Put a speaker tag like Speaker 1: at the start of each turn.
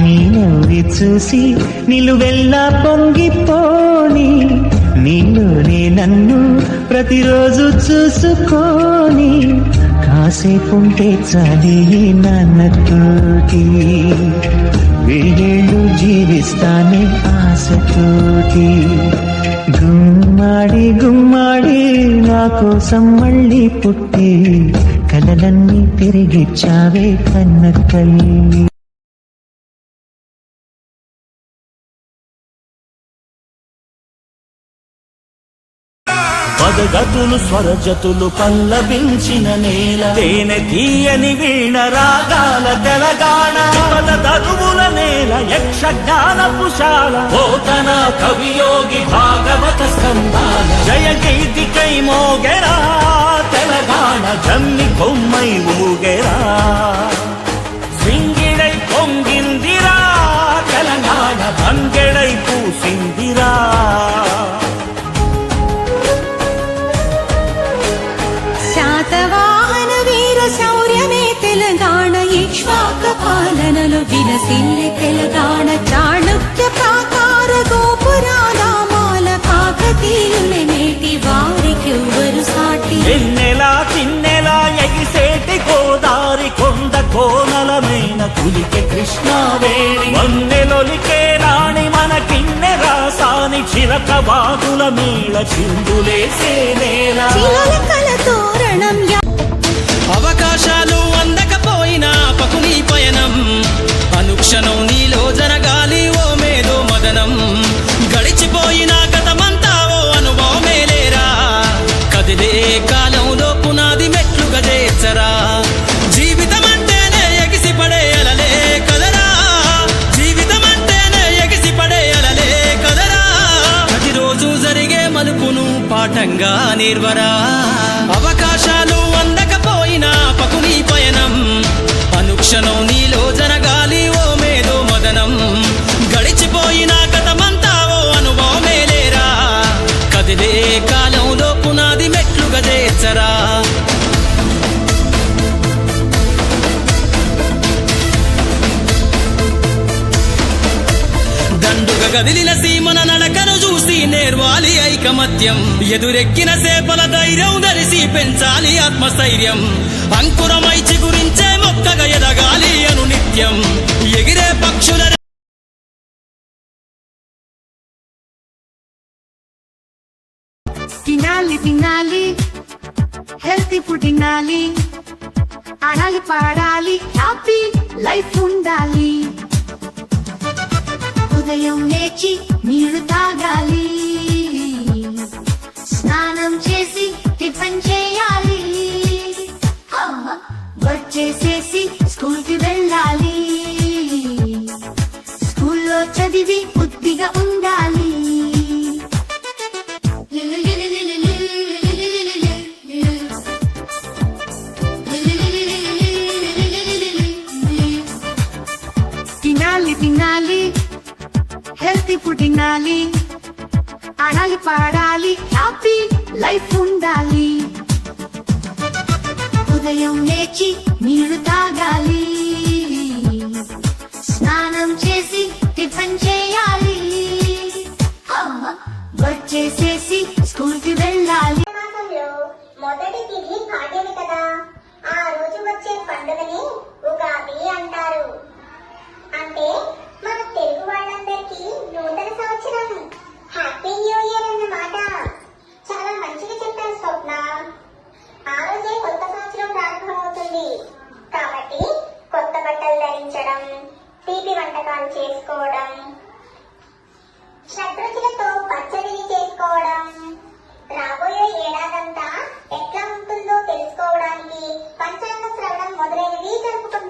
Speaker 1: నీ నవ్వి చూసి నిలువెల్లా పొంగిపోని నీలోనే నన్ను ప్రతిరోజు చూసుకోని కాసేపుంటే చాలి నాన్నతోటి వేళ్ళు జీవిస్తానే ఆశతోటి గుమ్మాడి గుమ్మాడి నా కోసం మళ్ళీ పుట్టి కలలన్నీ తిరిగిచ్చావే కన్న తల్లి.
Speaker 2: పదగతులు స్వరజతులు పల్లవించిన నేల తేనె తీయని వీణ రాగాల తెలంగాణ పద తరువుల నేల యక్ష జ్ఞానపుశాల పోతన కవియోగి భాగవత స్కందాల జయ గీతికై మోగెరా తెలంగాణ జమ్మి కొమ్మై ఊగెరా సింగిడై పొంగిందిరా తెలంగాణ బంగెడై పూసిందిరా.
Speaker 3: శాతవాహన వీర శౌర్యమే తెలంగాణ ఇక్ష్వాక పాలనలో విలసిల్లే తెలంగాణ చాళుక్య ప్రాకార గోపురామాల కాకతీయులే నేటి వారికెవ్వరు సాటి
Speaker 2: ఎన్నెలా తిన్నెలా ఎగిసేటి గోదారి కొండ కోనలమైన కులికే కృష్ణావేణి వన్నెలొలికే రాణి మన కిన్నె రాసాని చిలక వాగుల మేళ చిందులేసే నేల
Speaker 3: చిలకల తోరణం
Speaker 4: అవకాశాలు అందకపోయినా పకుని పయనం అనుక్షణం నీలో జరగాలి ఓ మేధో మదనం గడిచిపోయిన గతమంతా ఓ అనుభవమే లేరా కదిలే కాలంలో పునాది మెట్లుగా చేర్చరా జీవితం అంటేనే ఎగిసి పడే అలలే కదరా జీవితం అంటేనే ఎగిసి పడే అలలే కదరా ప్రతిరోజు జరిగే మలుపును పాఠంగా నిర్వరా అవకాశాలు అందకపోయినా పకుని పయనం అనుక్షణం నీలో జరగాలి ఓ మేధో మదనం గడిచిపోయిన గతమంతా ఓ అనుభవమే లేరా కదిలే కాలంలో పునాది మెట్లుగా చేర్చరా దండుగా గదిలిన సీమన నడకను చూసి నేర్వాలి ఐకమత్యం ఎదురెక్కిన సేపల ధైర్యం ధరిసి పెంచాలి ఆత్మస్థైర్యం అంకురమై చిగురించే మొక్కగా ఎదగాలి అను నిత్యం ఎగిరే పక్షుల
Speaker 3: తినాలి తినాలి హెల్తీ ఫుడ్ తినాలి ఆడాలి పాడాలి హ్యాపీ లైఫ్ ఉండాలి ఉదయం లేచి నీళ్లు తాగాలి స్నానం చేసి టిఫిన్ చేయాలి వర్క్ చేసేసి స్కూల్ కి వెళ్ళాలి స్కూల్లో చదివి బుద్ధిగా ఉండాలి తినాలి తినాలి హెల్తీ ఫుడ్ తినాలి ఆడాలి పాడాలి హ్యాపీ లైఫ్ ఉండాలి ఉదయం లేచి నీళ్లు తాగాలి స్నానం చేసి టిఫిన్ చేయాలి వర్క్ చేసేసి స్కూల్ కి వెళ్ళాలి.
Speaker 5: మొదటి తిథి పాడ్యమి కదా, ఆ రోజు వచ్చే పండుగని ఉగాది అంటారు. అంటే మన తెలుగు వాళ్ళందరికీ నూతన సంవత్సరం, హ్యాపీ న్యూ ఇయర్ అన్నమాట. చాలా మంచిగా చెప్పారు స్వప్న. ఆ రోజే కొత్త సంవత్సరం ప్రారంభమవుతుంది కాబట్టి కొత్త బట్టలు ధరించడం, తీపి వంటకాలు చేసుకోవడం, షడ్రుచులతో పచ్చడిని చేసుకోవడం, రాబోయే ఏడాదంతా ఎట్లా ఉంటుందో తెలుసుకోవడానికి పంచాంగ శ్రవణం మొదలైనవి జరుపుకుంటారు.